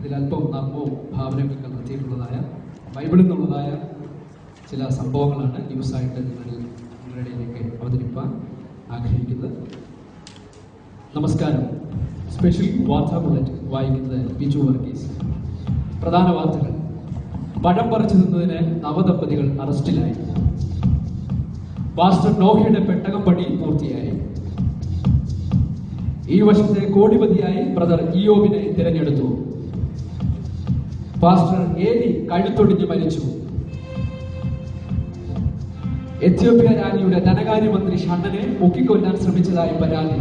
ഇതിലല്പം നർമ്മവും ഭാവനയൊക്കെ നടത്തിയിട്ടുള്ളതായ ബൈബിളിൽ നിന്നുള്ളതായ ചില സംഭവങ്ങളാണ് ന്യൂസായിട്ട് നിങ്ങളുടെ ഇടയിലേക്ക് അവതരിപ്പാൻ ആഗ്രഹിക്കുന്നത്. നമസ്കാരം. സ്പെഷ്യൽ വാർത്താ ബുള്ളറ്റിൻ വായിക്കുന്നത് ബിജു വർഗീസ്. പ്രധാന വാർത്തകൾ. പഴം പറിച്ചു നിന്നതിന് നവദമ്പതികൾ അറസ്റ്റിലായി. പാസ്റ്റർ നോഹയുടെ പെട്ടകം പണി പൂർത്തിയായി. ഈ വർഷത്തെ കോടിപതിയായി ബ്രദർ ഇയോബിനെ തിരഞ്ഞെടുത്തു. പാസ്റ്റർ ഏലി കഴുത്തൊടിഞ്ഞ് മരിച്ചു. എത്യോപ്യ രാജ്ഞിയുടെ ധനകാര്യമന്ത്രി ഷണ്ണനെ മുക്കിക്കൊല്ലാൻ ശ്രമിച്ചതായി പരാതി.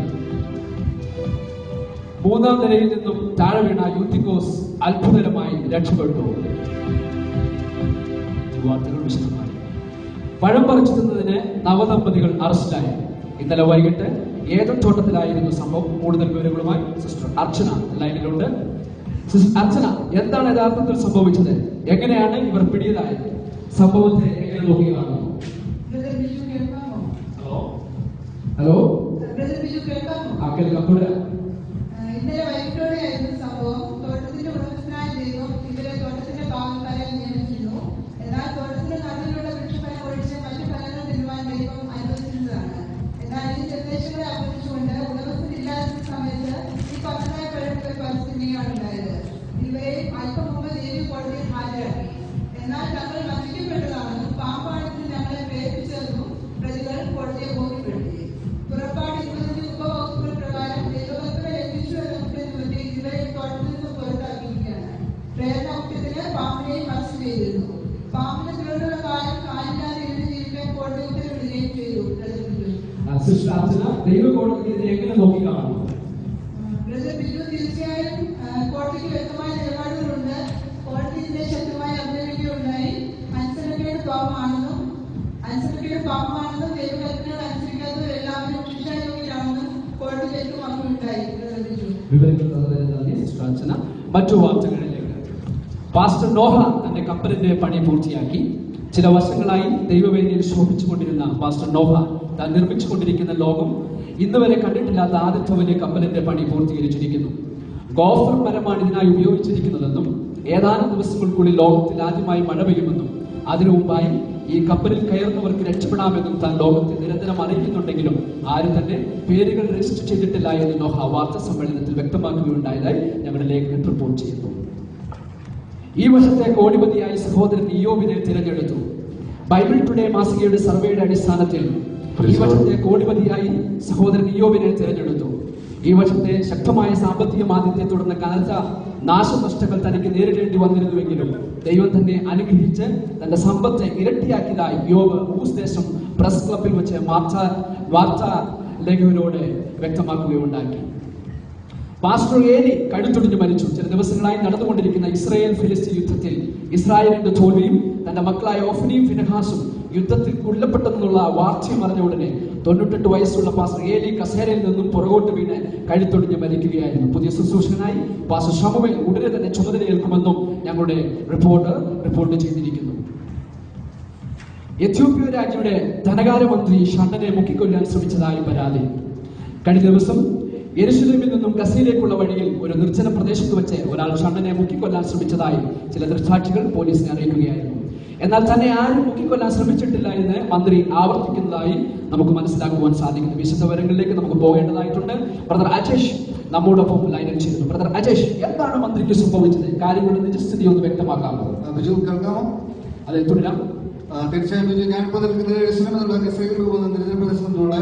3ാം നിലയിൽ നിന്നും താഴെ വീണ യൂത്തിക്കോസ് അത്ഭുതകരമായി രക്ഷപ്പെട്ടു. വാർത്തകൾ വിശദമായി. പഴം പറിച്ചു തിന്നതിന് നവദമ്പതികൾ അറസ്റ്റിലായി. ഇന്നലെ വൈകിട്ട് ഏതൻ തോട്ടത്തിലായിരുന്നു സംഭവം. കൂടുതൽ വിവരങ്ങളുമായി സിസ്റ്റർ അർച്ചന ലൈനിലുണ്ട്. സിസ്റ്റർ അർച്ചന, എന്താണ് യഥാർത്ഥത്തിൽ സംഭവിച്ചത്? എങ്ങനെയാണ് ഇവർ പിടിയിലായത്? സംഭവത്തെ എങ്ങനെ നോക്കുകയാണ്? ഹലോ, കേൾക്കാം. ഇന്നലെ വൈകിട്ടോടെയായിരുന്നു സംഭവം. തോട്ടത്തിന്റെ ഉടമസ്ഥനായ ദൈവം ഇവരെ തോട്ടത്തിന്റെ ഭാഗക്കാരായി നിയമിച്ചിരുന്നു. എന്നാൽ തോട്ടത്തിന്റെ നടുവിലുള്ള വൃക്ഷഫലം ഒഴിച്ച് മറ്റു ഫലങ്ങൾ തിന്നുവാൻ ദൈവം അനുവദിച്ചിരുന്നതാണ്. എന്നാൽ ഈ നിർദ്ദേശങ്ങളെ അപേക്ഷിച്ചുകൊണ്ട് ഉടമസ്ഥനില്ലാത്ത സമയത്ത് ഈ പദ്ധതിയായ പഴയ പരിസ്ഥിതിയാണ് ഉണ്ടായത്. ഇവരെ അല്പം മുമ്പ് ദേവി കോടതിയിൽ ഹാജരാക്കി. എന്നാൽ തങ്ങൾ വഞ്ചിക്കപ്പെട്ടതാണെന്നും പാമ്പാണെന്നും ഞങ്ങളെ പ്രേരിപ്പിച്ചതെന്നും പ്രതികൾ കോടതിയെ ബോധ്യപ്പെടുത്തി. പുറപ്പാട് 20 ഉപവകുപ്പുകൾ പ്രകാരം ദൈവകൽപ്പന ലംഘിച്ചു എന്നതിനെ ഇവരെ തോട്ടത്തിൽ നിന്ന് പുറത്താക്കിയിരിക്കുകയാണ്. പ്രേരണകുറ്റത്തിന് പാമ്പിനെയും അറസ്റ്റ് ചെയ്തിരുന്നു. പാമ്പിന് തിരഞ്ഞെടുത്ത കാലം കാലില്ലാതെ എഴുതി ജീവിക്കാൻ കോടതി ഉത്തരവിടുകയും ചെയ്തു. തീർച്ചയായും കോടതിക്ക് വ്യക്തമായ നിലപാടുകളുണ്ട്. കോടതി ഇതിനെ ശക്തമായ അഭിനയിക്കുകയുണ്ടായി. അനുസരണക്കേട് പാപമാണെന്നും ദൈവകൽപ്പനകൾ അനുസരിക്കാത്തവർ എല്ലാവരും ശിക്ഷായോഗ്യരാണെന്നും കോടതി വ്യക്തമാക്കുകയുണ്ടായി. മറ്റു വാർത്തകളിലേക്ക്. പാസ്റ്റർ നോഹ തന്റെ കപ്പലിന്റെ പണി പൂർത്തിയാക്കി. ചില വർഷങ്ങളായി ദൈവവേദിയിൽ ശോഭിച്ചുകൊണ്ടിരുന്ന പാസ്റ്റർ നോഹ താൻ നിർമ്മിച്ചുകൊണ്ടിരിക്കുന്ന ലോകം ഇന്ന് വരെ കണ്ടിട്ടില്ലാത്ത ആദ്യത്തെ വലിയ കപ്പലിന്റെ പണി പൂർത്തീകരിച്ചിരിക്കുന്നു. ഗോഫർ മരമാണ് ഇതിനായി ഉപയോഗിച്ചിരിക്കുന്നതെന്നും ഏതാനും ദിവസങ്ങൾക്കുള്ളിൽ ലോകത്തിൽ ആദ്യമായി മഴ പെയ്യുമെന്നും അതിനു മുമ്പായി ഈ കപ്പലിൽ കയറുന്നവർക്ക് രക്ഷപ്പെടാമെന്നും താൻ ലോകത്തെ നിരന്തരം അറിയിക്കുന്നുണ്ടെങ്കിലും ആരും തന്നെ പേരുകൾ രജിസ്റ്റർ ചെയ്തിട്ടില്ല എന്ന് നോഹ വാർത്താ സമ്മേളനത്തിൽ വ്യക്തമാക്കുകയുണ്ടായതായി ഞങ്ങളുടെ ലേഖകൻ റിപ്പോർട്ട് ചെയ്യുന്നു. ഈ വർഷത്തെ കോടിപതിയായി സഹോദരൻ ഇയോബിനെ തിരഞ്ഞെടുത്തു. ബൈബിൾ ടുഡേ മാസികയുടെ സർവേയുടെ അടിസ്ഥാനത്തിൽ ഈ വർഷത്തെ കോടിപതിയായി സഹോദരൻ ഇയോബിനെ തിരഞ്ഞെടുത്തു. ഈ വർഷത്തെ ശക്തമായ സാമ്പത്തിക മാന്ദ്യത്തെ തുടർന്ന് കനത്ത നാശനഷ്ടങ്ങൾ തനിക്ക് നേരിടേണ്ടി വന്നിരുന്നുവെങ്കിലും ദൈവം തന്നെ അനുഗ്രഹിച്ച് തന്റെ സമ്പത്ത് ഇരട്ടിയാക്കിയതായി യോബ് ഊസ് ദേശം പ്രസ് ക്ലബിൽ വെച്ച് വാർത്താ ലേഖകരോട് വ്യക്തമാക്കുകയുണ്ടാക്കി. പാസ്റ്റർ ഏലി കഴുത്തൊടിഞ്ഞു മരിച്ചു. ചില ദിവസങ്ങളായി നടന്നുകൊണ്ടിരിക്കുന്ന ഇസ്രായേൽ ഫിലിസ്തീൻ യുദ്ധത്തിൽ ഇസ്രായേലിന്റെ തോൽവിയും തന്റെ മക്കളായ ഓഫ്നിയും ഫിനഹാസും യുദ്ധത്തിൽ കൊല്ലപ്പെട്ടെന്നുള്ള വാർത്തയും അറിഞ്ഞ ഉടനെ 98 വയസ്സുള്ള പാസ്റ്റർ ഏലി കസേരയിൽ നിന്നും പുറകോട്ട് വീണ് കഴുത്തൊടിഞ്ഞ് മരിക്കുകയായിരുന്നു. പുതിയ ശുശ്രൂഷകനായി പാസ്റ്റർ ശമുവേൽ ഉടനെ തന്നെ ചുമതലയേൽക്കുമെന്നും ഞങ്ങളുടെ റിപ്പോർട്ട് ചെയ്തിരിക്കുന്നു. എത്യോപ്യ രാജ്ഞിയുടെ ധനകാര്യമന്ത്രി ഷണ്ണനെ മുക്കിക്കൊല്ലാൻ ശ്രമിച്ചതായി പരാതി. കഴിഞ്ഞ ദിവസം യെരുശലേമിൽ നിന്നും ഗസയിലേക്കുള്ള വഴിയിൽ ഒരു നിർജ്ജന പ്രദേശത്ത് വെച്ച് ഒരാൾ ഷണ്ണനെ മുക്കിക്കൊല്ലാൻ ശ്രമിച്ചതായി ചില ദൃക്സാക്ഷികൾ പോലീസിനെ അറിയിക്കുകയായിരുന്നു. എന്നാൽ തന്നെ ആരും മുക്കിക്കൊല്ലാൻ ശ്രമിച്ചിട്ടില്ല എന്ന് മന്ത്രി ആവർത്തിക്കുന്നതായി നമുക്ക് മനസ്സിലാക്കുവാൻ സാധിക്കുന്നു. വിശദവിവരങ്ങളിലേക്ക് നമുക്ക് പോകേണ്ടതായിട്ടുണ്ട്. ബ്രദർ അജേഷ് നമ്മോടൊപ്പം ലൈനിൽ ചേരുന്നു. ബ്രദർ അജേഷ്, എന്താണ് മന്ത്രിക്ക് സംഭവിച്ചത്? കാര്യങ്ങളുടെ നിജസ്ഥിതി ഒന്ന് വ്യക്തമാക്കാമോ? അതെ, തുടരാം. തീർച്ചയായും ബിജു, ഞാനിപ്പോൾ നിൽക്കുന്നത് യെരുശലേമിലുള്ള ഗസയിലേക്ക് പോകുന്ന നിർജ്ജന പ്രദേശത്തിലൂടെ.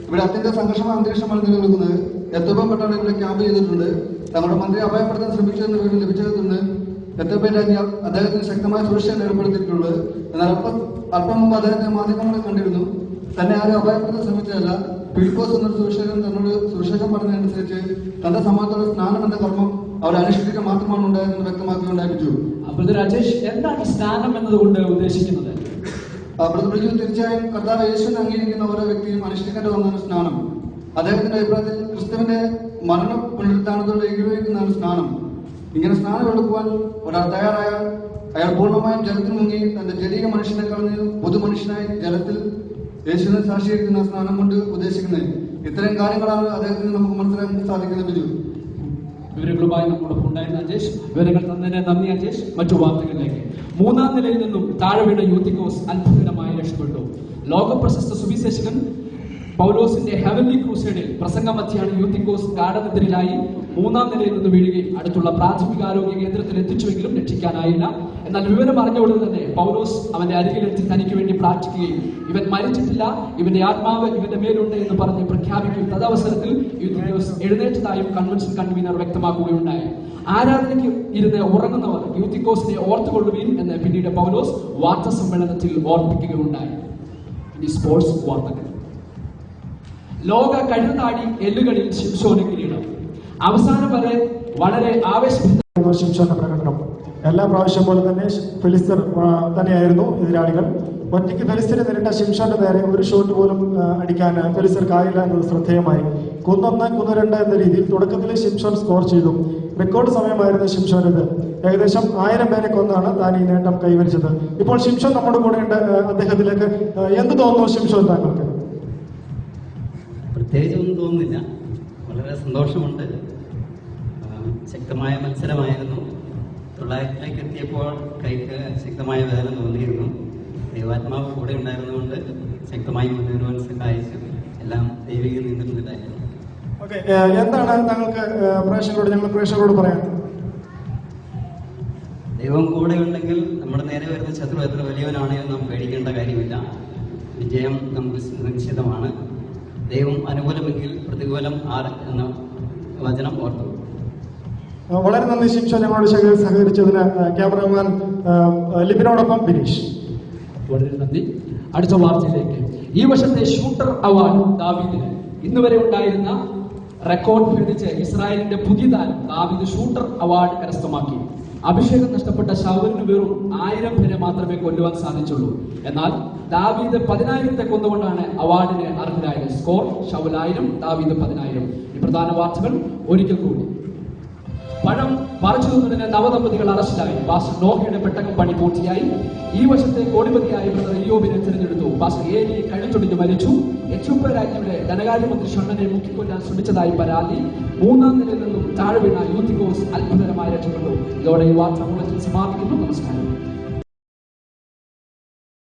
ഇവിടെ അത്യന്തം സംഘർഷമായ അന്തരീക്ഷമാണ് നിലനിൽക്കുന്നത്. എത്യോപ്യൻ പട്ടാളം ഇവിടെ ക്യാമ്പ് ചെയ്തിട്ടുണ്ട്. തങ്ങളുടെ മന്ത്രി അപായപ്പെടുത്താൻ ശ്രമിച്ചതെന്ന് വിവരം ലഭിച്ചതുണ്ട്. എത്യോപ്യൻ രാജ്ഞി അദ്ദേഹത്തിന് ശക്തമായ സുരക്ഷയാണ് ഏർപ്പെടുത്തിയിട്ടുള്ളത്. എന്നാൽ അല്പം മുമ്പ് അദ്ദേഹത്തെ മാധ്യമങ്ങളെ കണ്ടിരുന്നു. തന്നെ ആരും അപായപ്പെടുത്താൻ ശ്രമിച്ചതല്ല. ഫിലിപ്പോസ് എന്ന സുരക്ഷകൻ പറഞ്ഞതനുസരിച്ച് തന്റെ സമൂഹത്തോടെ സ്നാനം എന്ന കർമ്മം അവർ അനുഷ്ഠിക്കുക മാത്രമാണ് ഉണ്ടായതെന്ന് വ്യക്തമാക്കുകയുണ്ടായിരിച്ചു. രാജേഷ്, എന്താണ് സ്നാനം എന്നതുകൊണ്ട് ഉദ്ദേശിക്കുന്നത്? തീർച്ചയായും കർത്താവ് യേശുവിനെ അംഗീകരിക്കുന്ന ഓരോ വ്യക്തിയും അനുഷ്ഠിക്കേണ്ട ഒന്നാണ് സ്നാനം. അദ്ദേഹത്തിന്റെ അഭിപ്രായത്തിൽ ക്രിസ്തുവിന്റെ മരണ പുനരുത്ഥാനത്തോട് ഏകീകരിക്കുന്നതാണ് സ്നാനം. ഇങ്ങനെ സ്നാനം എടുക്കുവാൻ ഒരാൾ തയ്യാറായ അയാൾ പൂർണ്ണമായും ജലത്തിൽ മുങ്ങി തന്റെ ജലീയ മനുഷ്യനെ കളഞ്ഞ് പുതുമനുഷ്യനായി ജലത്തിൽ യേശുവിനെ സാക്ഷീകരിക്കുന്ന സ്നാനം കൊണ്ട് ഉദ്ദേശിക്കുന്നത്. ഇത്തരം കാര്യങ്ങളാണ് അദ്ദേഹത്തിന് നമുക്ക് മനസ്സിലാക്കാൻ സാധിക്കുന്നത്. വിവരങ്ങളുമായി നമ്മളോടൊപ്പം ഉണ്ടായിരുന്ന അജേഷ്. വിവരങ്ങൾ തന്നതിന് നന്ദി അജേഷ്. മറ്റു വാർത്തകളിലേക്ക്. 3-ാം നിലയിൽ നിന്നും താഴെ വീണ യൂത്തിക്കോസ് അത്ഭുതകരമായി രക്ഷപ്പെട്ടു. ലോക പ്രശസ്ത സുവിശേഷകൻ പൗലോസിന്റെ ഹെവൻലി ക്രൂസൈഡിൽ പ്രസംഗമധ്യാണ് യൂത്തിക്കോസ് ഗാഠനിദ്രയിലായി 3-ാം നിലയിൽ നിന്ന് വീഴുകയും അടുത്തുള്ള പ്രാഥമികാരോഗ്യ കേന്ദ്രത്തിൽ എത്തിച്ചുവെങ്കിലും രക്ഷിക്കാനായില്ല. എന്നാൽ വിവരം അറിഞ്ഞുകൊണ്ട് തന്നെ പൗലോസ് അവന്റെ അരികിലെത്തി തനിക്ക് വേണ്ടി പ്രാർത്ഥിക്കുകയും ഇവൻ മരിച്ചിട്ടില്ല, ഇവന്റെ ആത്മാവ് ഇവന്റെ മേലുണ്ട് എന്ന് പറഞ്ഞ് പ്രഖ്യാപിക്കുകയും തദവസരത്തിൽ യൂത്തിക്കോസ് എഴുന്നേറ്റതായും കൺവെൻഷൻ കൺവീനർ വ്യക്തമാക്കുകയുണ്ടായി. ആരാധനയ്ക്ക് ഇരുന്ന് ഉറങ്ങുന്നവർ യൂത്തിക്കോസിനെ ഓർത്തുകൊള്ളുകയും എന്ന് പിന്നീട് പൗലോസ് വാർത്താ സമ്മേളനത്തിൽ ഓർമ്മിപ്പിക്കുകയുണ്ടായി. ഇനി സ്പോർട്സ് വാർത്തകൾ. ലോക കഴുതാടി എല്ലുകളിൽ ശിംശോന് കിരീടം. അവസാനം വരെ വളരെ ആവേശഭരിതമായ ശിംശോന്റെ പ്രകടനം. എല്ലാ പ്രാവശ്യം പോലെ തന്നെ ഫിലിസ്തർ തന്നെയായിരുന്നു എതിരാളികൾ. ഒറ്റയ്ക്ക് ഫിലിസ്തീനെ നേരിട്ട ശിംശോന്റെ നേരെ ഒരു ഷോട്ട് പോലും അടിക്കാൻ ഫിലിസ്തർക്കായില്ല എന്നത് ശ്രദ്ധേയമായി. 1-1, 1-2 എന്ന രീതിയിൽ തുടക്കത്തിൽ ശിംശോൻ സ്കോർ ചെയ്തു. റെക്കോർഡ് സമയമായിരുന്നു ശിംശോന്റേത്. ഏകദേശം 1000 പേരെ കൊന്നാണ് താൻ ഈ നേട്ടം കൈവരിച്ചത്. ഇപ്പോൾ ശിംശോൻ നമ്മുടെ കൂടെ ഉണ്ട്. അദ്ദേഹത്തിലേക്ക് എന്ത് തോന്നുന്നു ശിംശോൻ താങ്കൾക്ക്? പ്രത്യേകിച്ചൊന്നും തോന്നുന്നില്ല, വളരെ സന്തോഷമുണ്ട്. ശക്തമായ മത്സരമായിരുന്നു. 900-ലേക്ക് എത്തിയപ്പോൾ കൈക്ക് ശക്തമായ വേദന തോന്നിയിരുന്നു. ദൈവാത്മാവ് കൂടെ ഉണ്ടായിരുന്നുകൊണ്ട് ശക്തമായി മുന്നേറുവാൻ സഹായിച്ചു. എല്ലാം ദൈവിക നിയന്ത്രണത്തിലായിരുന്നു. എന്താണ് താങ്കൾക്ക് പ്രേക്ഷകരോട് പറയാൻ? ദൈവം കൂടെ ഉണ്ടെങ്കിൽ നമ്മുടെ നേരെ വരുന്ന ശത്രു എത്ര വലിയവനാണെങ്കിലും നാം പേടിക്കേണ്ട കാര്യമില്ല. വിജയം നമുക്ക് നിശ്ചിതമാണ്. ദൈവം അനുകൂലമെങ്കിൽ പ്രതികൂലം ആര് എന്ന വചനം ഓർത്തു. വളരെ നന്ദി ശിംശോൻ ഞങ്ങളോട് സഹകരിച്ചതിന്. ക്യാമറമാൻ ലിബിനോടൊപ്പം ബിനീഷ്. വളരെ നന്ദി. അടുത്ത വാർത്തയിലേക്ക്. ഈ വർഷത്തെ ഷൂട്ടർ അവാർഡ് ദാവീദിന്. ഇന്നുവരെ ഉണ്ടായിരുന്ന റെക്കോർഡ് ഭേദിച്ച് ഇസ്രായേലിന്റെ പുതിയ താരം ദാവീദ് ഷൂട്ടർ അവാർഡ് കരസ്ഥമാക്കി. അഭിഷേകം നഷ്ടപ്പെട്ട ശൗലിന് വെറും 1000 പേരെ മാത്രമേ കൊല്ലുവാൻ സാധിച്ചുള്ളൂ. എന്നാൽ ദാവീദ് 10,000 കൊന്നുകൊണ്ടാണ് അവാർഡിന് അർഹരായത്. സ്കോർ ശൗൽ 1000, ദാവീദ് 10,000. ഈ പ്രധാന വാർത്തകൾ ഒരിക്കൽ കൂടി. പഴം പറിച്ചു നിന്നതിന് നവദമ്പതികൾ അറസ്റ്റിലായി. പാസ്റ്റർ നോഹയുടെ പെട്ടകം പണി പൂർത്തിയായി. ഈ വർഷത്തെ കോടിപതിയായി ബ്രദർ ഇയ്യോബിനെ തിരഞ്ഞെടുത്തു. പാസ്റ്റർ ഏലി കഴുത്തൊടിഞ്ഞ് മരിച്ചു. എത്യോപ്യ രാജ്യയുടെ ധനകാര്യമന്ത്രി ഷണ്ണനെ മുക്കിക്കൊല്ലാൻ ശ്രമിച്ചതായി പരാതി. 3-ാം നിലയിൽ നിന്നും താഴെ വീണ യൂത്തിക്കോസ് അത്ഭുതകരമായി രക്ഷപ്പെട്ടു. ഇതോടെ ഈ വാർത്താ ബുള്ളറ്റിൻ സമാപിക്കുന്നു. നമസ്കാരം.